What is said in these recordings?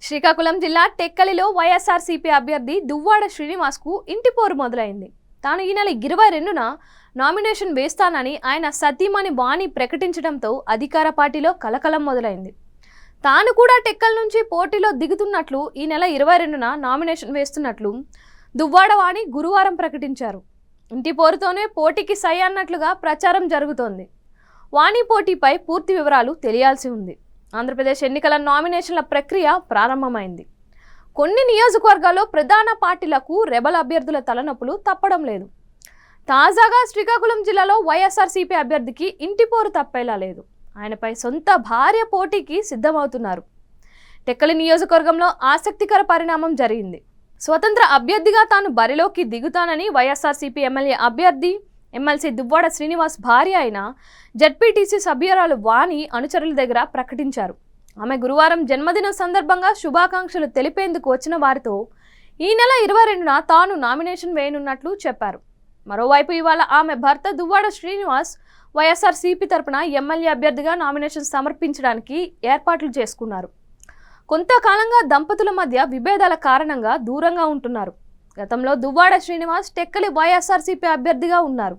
శ్రీకాకుళం జిల్లా టెక్కలిలో వైఎస్ఆర్సీపీ అభ్యర్థి దువ్వాడ శ్రీనివాస్కు ఇంటి పోరు మొదలైంది. తాను ఈ నెల 22న నామినేషన్ వేస్తానని ఆయన సతీమణి వాణి ప్రకటించడంతో అధికార పార్టీలో కలకలం మొదలైంది. తాను కూడా టెక్కల్ నుంచి పోటీలో దిగుతున్నట్లు, ఈ నెల 22న నామినేషన్ వేస్తున్నట్లు దువ్వాడ వాణి గురువారం ప్రకటించారు. ఇంటి పోరుతోనే పోటీకి సై అన్నట్లుగా ప్రచారం జరుగుతోంది. వాణి పోటీపై పూర్తి వివరాలు తెలియాల్సి ఉంది. ఆంధ్రప్రదేశ్ ఎన్నికల నామినేషన్ల ప్రక్రియ ప్రారంభమైంది. కొన్ని నియోజకవర్గాల్లో ప్రధాన పార్టీలకు రెబల్ అభ్యర్థుల తలనొప్పులు తప్పడం లేదు. తాజాగా శ్రీకాకుళం జిల్లాలో వైఎస్ఆర్సీపీ అభ్యర్థికి ఇంటి పోరు తప్పేలా లేదు. ఆయనపై సొంత భార్య పోటీకి సిద్ధమవుతున్నారు. టెక్కలి నియోజకవర్గంలో ఆసక్తికర పరిణామం జరిగింది. స్వతంత్ర అభ్యర్థిగా తాను బరిలోకి దిగుతానని వైఎస్ఆర్సీపీ ఎమ్మెల్యే అభ్యర్థి ఎమ్మెల్సీ దువ్వాడ శ్రీనివాస్ భార్య అయిన జడ్పీటీసీ సభ్యురాలు వాణి అనుచరుల దగ్గర ప్రకటించారు. ఆమె గురువారం జన్మదినం సందర్భంగా శుభాకాంక్షలు తెలిపేందుకు వచ్చిన వారితో ఈ నెల 22న తాను నామినేషన్ వేయనున్నట్లు చెప్పారు. మరోవైపు ఇవాళ ఆమె భర్త దువ్వాడ శ్రీనివాస్ వైఎస్ఆర్సీపీ తరపున ఎమ్మెల్యే అభ్యర్థిగా నామినేషన్ సమర్పించడానికి ఏర్పాట్లు చేసుకున్నారు. కొంతకాలంగా దంపతుల మధ్య విభేదాల కారణంగా దూరంగా ఉంటున్నారు. గతంలో దువ్వాడ శ్రీనివాస్ టెక్కలి వైఎస్ఆర్సీపీ అభ్యర్థిగా ఉన్నారు.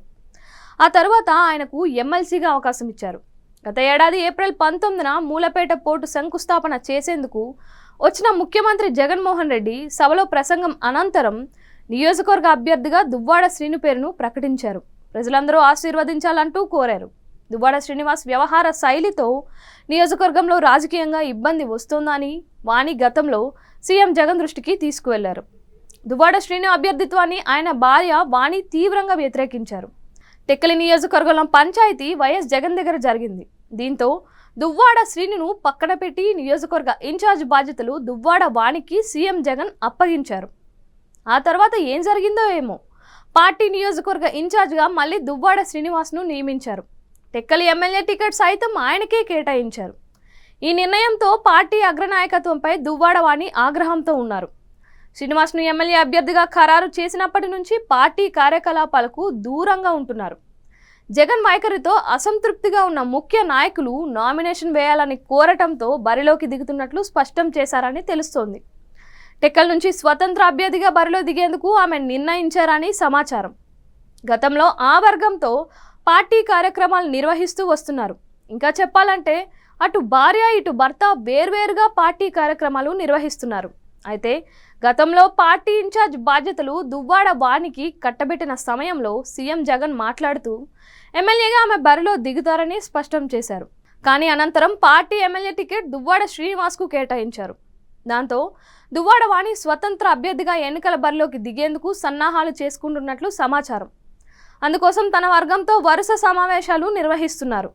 ఆ తర్వాత ఆయనకు ఎమ్మెల్సీగా అవకాశం ఇచ్చారు. గత ఏడాది ఏప్రిల్ 19న మూలపేట పోర్టు శంకుస్థాపన చేసేందుకు వచ్చిన ముఖ్యమంత్రి జగన్మోహన్ రెడ్డి సభలో ప్రసంగం అనంతరం నియోజకవర్గ అభ్యర్థిగా దువ్వాడ శ్రీను పేరును ప్రకటించారు. ప్రజలందరూ ఆశీర్వదించాలంటూ కోరారు. దువ్వాడ శ్రీనివాస్ వ్యవహార శైలితో నియోజకవర్గంలో రాజకీయంగా ఇబ్బంది వస్తోందని వాణి గతంలో సీఎం జగన్ దృష్టికి తీసుకువెళ్లారు. దువ్వాడ శ్రీను అభ్యర్థిత్వాన్ని ఆయన భార్య వాణి తీవ్రంగా వ్యతిరేకించారు. టెక్కలి నియోజకవర్గంలో పంచాయతీ వైఎస్ జగన్ దగ్గర జరిగింది. దీంతో దువ్వాడ శ్రీనును పక్కన పెట్టి నియోజకవర్గ ఇన్ఛార్జ్ బాధ్యతలు దువ్వాడ వాణికి సీఎం జగన్ అప్పగించారు. ఆ తర్వాత ఏం జరిగిందో ఏమో, పార్టీ నియోజకవర్గ ఇన్ఛార్జ్గా మళ్ళీ దువ్వాడ శ్రీనివాస్ను నియమించారు. టెక్కలి ఎమ్మెల్యే టికెట్ సైతం ఆయనకే కేటాయించారు. ఈ నిర్ణయంతో పార్టీ అగ్రనాయకత్వంపై దువ్వాడ వాణి ఆగ్రహంతో ఉన్నారు. శ్రీనివాస్ను ఎమ్మెల్యే అభ్యర్థిగా ఖరారు చేసినప్పటి నుంచి పార్టీ కార్యకలాపాలకు దూరంగా ఉంటున్నారు. జగన్ వైఖరితో అసంతృప్తిగా ఉన్న ముఖ్య నాయకులు నామినేషన్ వేయాలని కోరటంతో బరిలోకి దిగుతున్నట్లు స్పష్టం చేశారని తెలుస్తోంది. టెక్కల్ నుంచి స్వతంత్ర అభ్యర్థిగా బరిలో దిగేందుకు ఆమె నిర్ణయించారని సమాచారం. గతంలో ఆ వర్గంతో పార్టీ కార్యక్రమాలు నిర్వహిస్తూ వస్తున్నారు. ఇంకా చెప్పాలంటే అటు భార్య ఇటు భర్త వేర్వేరుగా పార్టీ కార్యక్రమాలు నిర్వహిస్తున్నారు. అయితే గతంలో పార్టీ ఇన్ఛార్జ్ బాధ్యతలు దువ్వాడ వాణికి కట్టబెట్టిన సమయంలో సీఎం జగన్ మాట్లాడుతూ ఎమ్మెల్యేగా ఆమె బరిలో దిగుతారని స్పష్టం చేశారు. కానీ అనంతరం పార్టీ ఎమ్మెల్యే టికెట్ దువ్వాడ శ్రీనివాస్కు కేటాయించారు. దాంతో దువ్వాడ వాణి స్వతంత్ర అభ్యర్థిగా ఎన్నికల బరిలోకి దిగేందుకు సన్నాహాలు చేసుకుంటున్నట్లు సమాచారం. అందుకోసం తన వర్గంతో వరుస సమావేశాలు నిర్వహిస్తున్నారు.